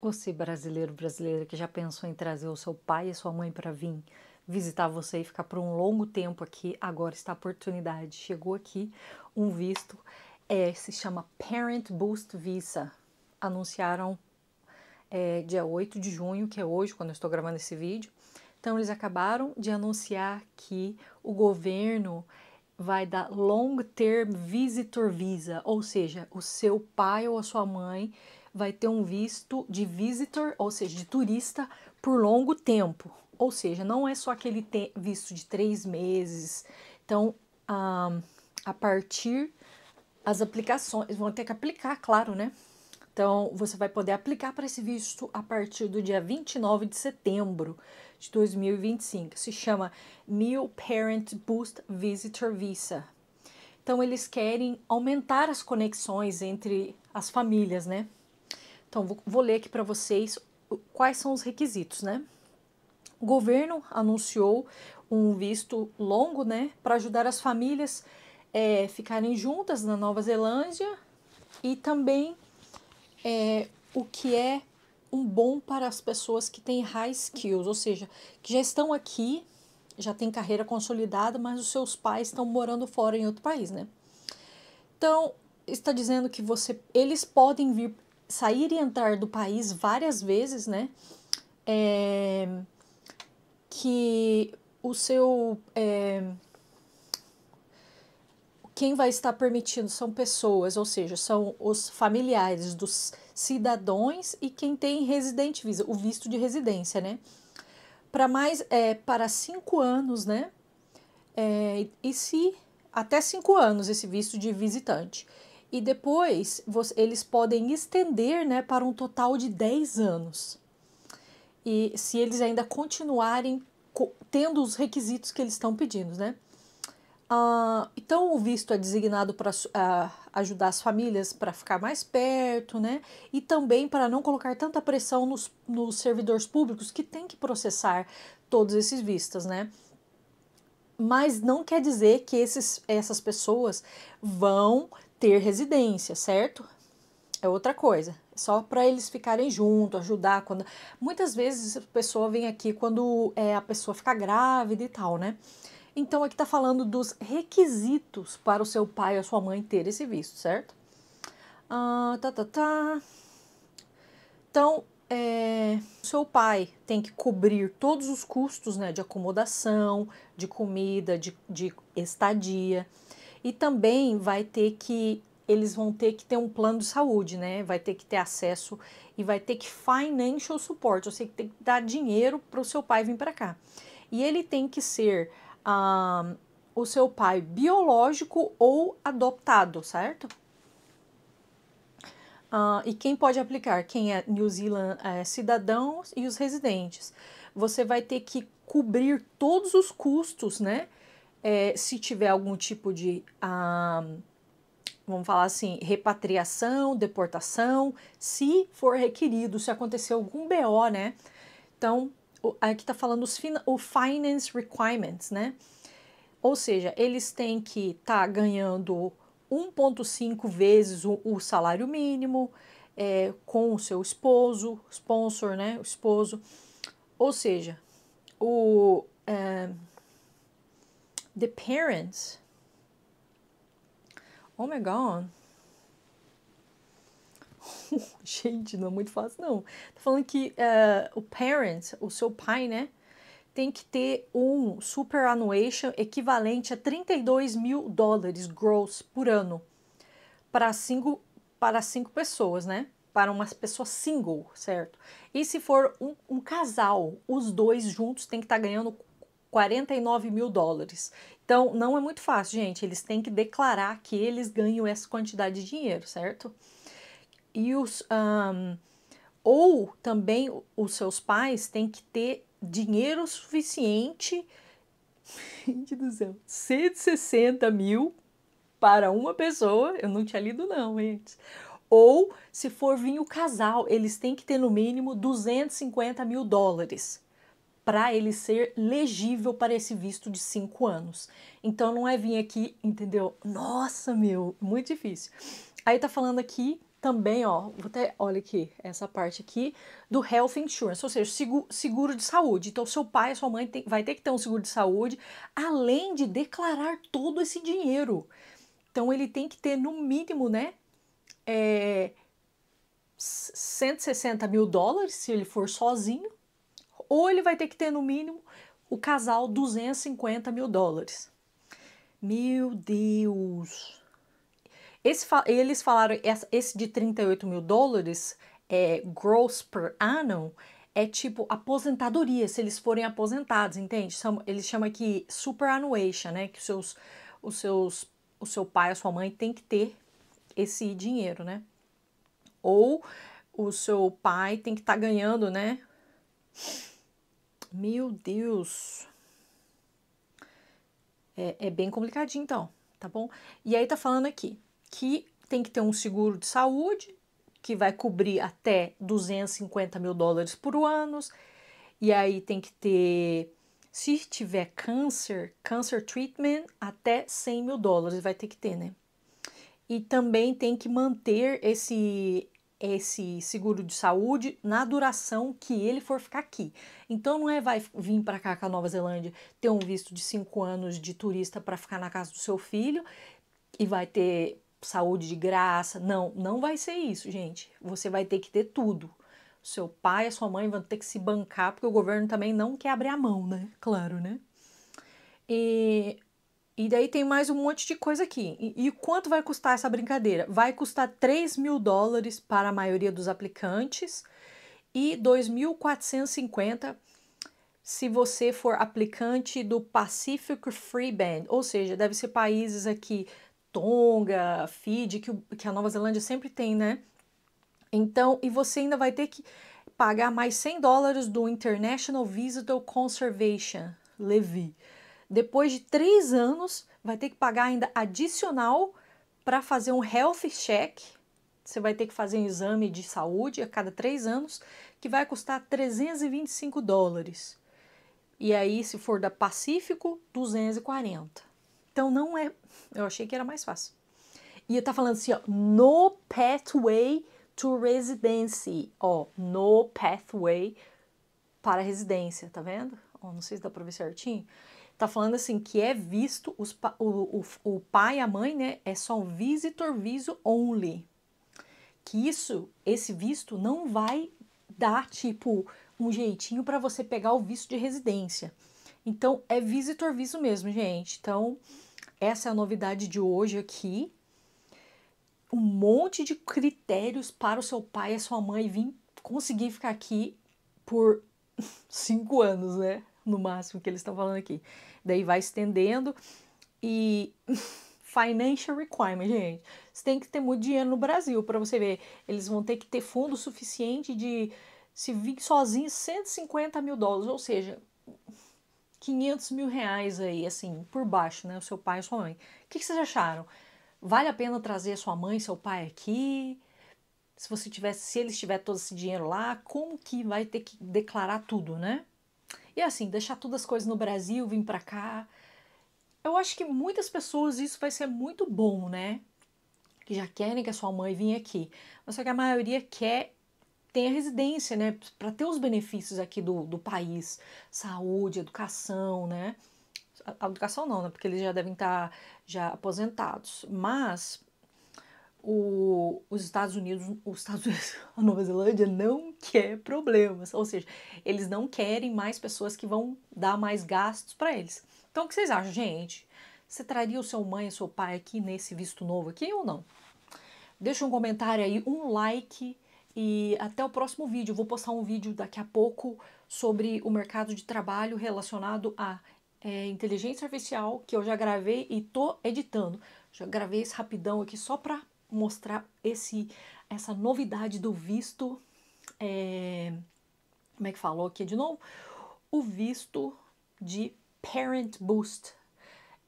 Você, brasileiro, brasileira, que já pensou em trazer o seu pai e a sua mãe para vir visitar você e ficar por um longo tempo aqui, agora está a oportunidade. Chegou aqui um visto, se chama Parent Boost Visa. Anunciaram dia 8 de junho, que é hoje, quando eu estou gravando esse vídeo. Então, eles acabaram de anunciar que o governo vai dar Long Term Visitor Visa, ou seja, o seu pai ou a sua mãe vai ter um visto de visitor, ou seja, de turista, por longo tempo. Ou seja, não é só aquele visto de 3 meses. Então, a partir as aplicações, vão ter que aplicar, claro, né? Então, você vai poder aplicar para esse visto a partir do dia 29 de setembro de 2025. Se chama New Parent Boost Visitor Visa. Então, eles querem aumentar as conexões entre as famílias, né? Então, vou ler aqui para vocês quais são os requisitos, né? O governo anunciou um visto longo, né, para ajudar as famílias ficarem juntas na Nova Zelândia e também o que é um bom para as pessoas que têm high skills, ou seja, que já estão aqui, já têm carreira consolidada, mas os seus pais estão morando fora em outro país, né? Então, está dizendo que eles podem vir, sair e entrar do país várias vezes, né? Que o seu quem vai estar permitindo são pessoas, ou seja, são os familiares dos cidadãos e quem tem residente visa, o visto de residência, né? Para 5 anos, né? E se até 5 anos esse visto de visitante. E depois eles podem estender, né, para um total de 10 anos. E se eles ainda continuarem tendo os requisitos que eles estão pedindo, né? Então, o visto é designado para ajudar as famílias para ficar mais perto, né? E também para não colocar tanta pressão nos servidores públicos que têm que processar todos esses vistos, né? Mas não quer dizer que essas pessoas vão ter residência, certo? É outra coisa. Só para eles ficarem juntos, ajudar. Muitas vezes a pessoa vem aqui quando a pessoa fica grávida e tal, né? Então, aqui está falando dos requisitos para o seu pai ou a sua mãe ter esse visto, certo? Então, o seu pai tem que cobrir todos os custos, né, de acomodação, de comida, de estadia. E também eles vão ter que ter um plano de saúde, né? Vai ter que ter acesso e vai ter que financial support, ou seja, tem que dar dinheiro para o seu pai vir para cá. E ele tem que ser o seu pai biológico ou adotado, certo? E quem pode aplicar? Quem é New Zealand cidadãos e os residentes. Você vai ter que cobrir todos os custos, né? Se tiver algum tipo de, vamos falar assim, repatriação, deportação, se for requerido, se acontecer algum BO, né? Então, aqui está falando o finance requirements, né? Ou seja, eles têm que estar ganhando 1,5 vezes o salário mínimo, com o seu esposo, sponsor, né? O esposo. Ou seja, the parents. Oh my God. Gente, não é muito fácil, não. Tá falando que o parent, o seu pai, né? Tem que ter um superannuation equivalente a $32.000 gross por ano para cinco pessoas, né? Para uma pessoa single, certo? E se for um casal, os dois juntos têm que estar ganhando $49.000. Então, não é muito fácil, gente. Eles têm que declarar que eles ganham essa quantidade de dinheiro, certo? E ou também os seus pais têm que ter dinheiro suficiente, gente do céu, 160 mil para uma pessoa, eu não tinha lido não, gente. Ou, se for vir o casal, eles têm que ter no mínimo $250.000 para ele ser legível para esse visto de 5 anos. Então, não é vir aqui, entendeu? Nossa, meu, muito difícil. Aí tá falando aqui também, ó, olha aqui, essa parte aqui do health insurance, ou seja, seguro de saúde. Então, seu pai e sua mãe vai ter que ter um seguro de saúde, além de declarar todo esse dinheiro. Então, ele tem que ter, no mínimo, né, 160 mil dólares, se ele for sozinho, ou ele vai ter que ter, no mínimo, o casal 250 mil dólares. Meu Deus! Eles falaram, esse de 38 mil dólares, gross per annum, é tipo aposentadoria, se eles forem aposentados, entende? Eles chamam aqui superannuation, né? Que o seu pai, a sua mãe tem que ter esse dinheiro, né? Ou o seu pai tem que estar ganhando, né? Meu Deus! É bem complicadinho, então, tá bom? E aí tá falando aqui que tem que ter um seguro de saúde que vai cobrir até 250 mil dólares por ano. E aí tem que ter, se tiver cancer treatment, até 100 mil dólares vai ter que ter, né? E também tem que manter esse seguro de saúde na duração que ele for ficar aqui. Então não vai vir para cá com a Nova Zelândia ter um visto de 5 anos de turista para ficar na casa do seu filho e vai ter saúde de graça. Não, não vai ser isso, gente. Você vai ter que ter tudo. Seu pai e a sua mãe vão ter que se bancar porque o governo também não quer abrir a mão, né? Claro, né? E daí tem mais um monte de coisa aqui. E quanto vai custar essa brincadeira? Vai custar 3 mil dólares para a maioria dos aplicantes e 2.450 se você for aplicante do Pacific Free Band. Ou seja, deve ser países aqui, Tonga, Fiji, que a Nova Zelândia sempre tem, né? Então, e você ainda vai ter que pagar mais 100 dólares do International Visitor Conservation Levy. Depois de 3 anos, vai ter que pagar ainda adicional para fazer um health check. Você vai ter que fazer um exame de saúde a cada 3 anos, que vai custar 325 dólares. E aí, se for da Pacífico, 240. Então, não é... Eu achei que era mais fácil. E tá falando assim, ó, no pathway to residency. Ó, no pathway para residência, tá vendo? Ó, não sei se dá pra ver certinho. Tá falando assim que é visto, o pai e a mãe, né, é só um visitor visa only. Que esse visto não vai dar, tipo, um jeitinho para você pegar o visto de residência. Então, é visitor visa mesmo, gente. Então, essa é a novidade de hoje aqui. Um monte de critérios para o seu pai e a sua mãe vir conseguir ficar aqui por 5 anos, né? No máximo que eles estão falando aqui. Daí vai estendendo e financial requirement, gente. Você tem que ter muito dinheiro no Brasil para você ver. Eles vão ter que ter fundo suficiente de, se vir sozinho, 150 mil dólares, ou seja, 500 mil reais aí, assim, por baixo, né? O seu pai e a sua mãe. O que vocês acharam? Vale a pena trazer sua mãe e seu pai aqui? Se eles tiverem todo esse dinheiro lá, como que vai ter que declarar tudo, né? E assim, deixar todas as coisas no Brasil, vir pra cá. Eu acho que muitas pessoas isso vai ser muito bom, né? Que já querem que a sua mãe venha aqui. Mas só que a maioria quer ter a residência, né? Para ter os benefícios aqui do país. Saúde, educação, né? A educação não, né? Porque eles já devem estar já aposentados. Mas os Estados Unidos, a Nova Zelândia não quer problemas, ou seja, eles não querem mais pessoas que vão dar mais gastos para eles. Então, o que vocês acham, gente? Você traria o seu mãe e seu pai aqui nesse visto novo aqui ou não? Deixa um comentário aí, um like e até o próximo vídeo. Eu vou postar um vídeo daqui a pouco sobre o mercado de trabalho relacionado a inteligência artificial que eu já gravei e tô editando. Já gravei esse rapidão aqui só para mostrar essa novidade do visto. Como é que falou aqui de novo? O visto de Parent Boost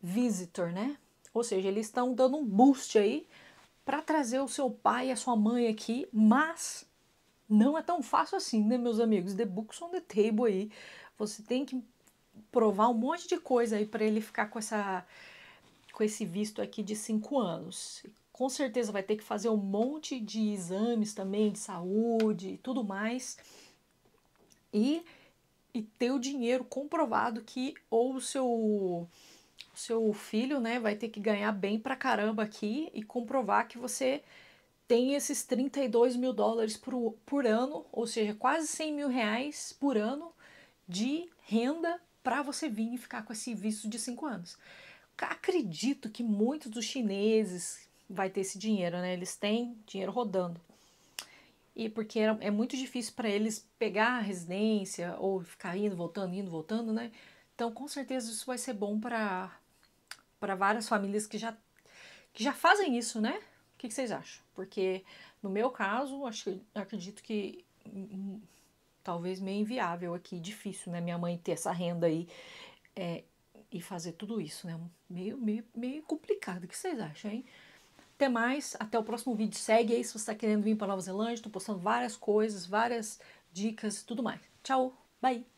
Visitor, né? Ou seja, eles estão dando um boost aí para trazer o seu pai e a sua mãe aqui, mas não é tão fácil assim, né, meus amigos? The books on the table aí. Você tem que provar um monte de coisa aí para ele ficar com esse visto aqui de 5 anos. com certeza vai ter que fazer um monte de exames também de saúde e tudo mais. E ter o dinheiro comprovado que ou o seu filho, né, vai ter que ganhar bem pra caramba aqui e comprovar que você tem esses 32 mil dólares por ano, ou seja, quase 100 mil reais por ano de renda para você vir e ficar com esse visto de 5 anos. Acredito que muitos dos chineses vai ter esse dinheiro, né? Eles têm dinheiro rodando. E porque é muito difícil para eles pegar a residência ou ficar indo, voltando, né? Então, com certeza isso vai ser bom para várias famílias que já fazem isso, né? O que vocês acham? Porque no meu caso, acredito que talvez meio inviável aqui, difícil, né? Minha mãe ter essa renda aí e fazer tudo isso, né? Meio complicado. O que vocês acham, hein? Até mais, até o próximo vídeo. Segue aí se você está querendo vir para Nova Zelândia. Estou postando várias coisas, várias dicas e tudo mais. Tchau, bye!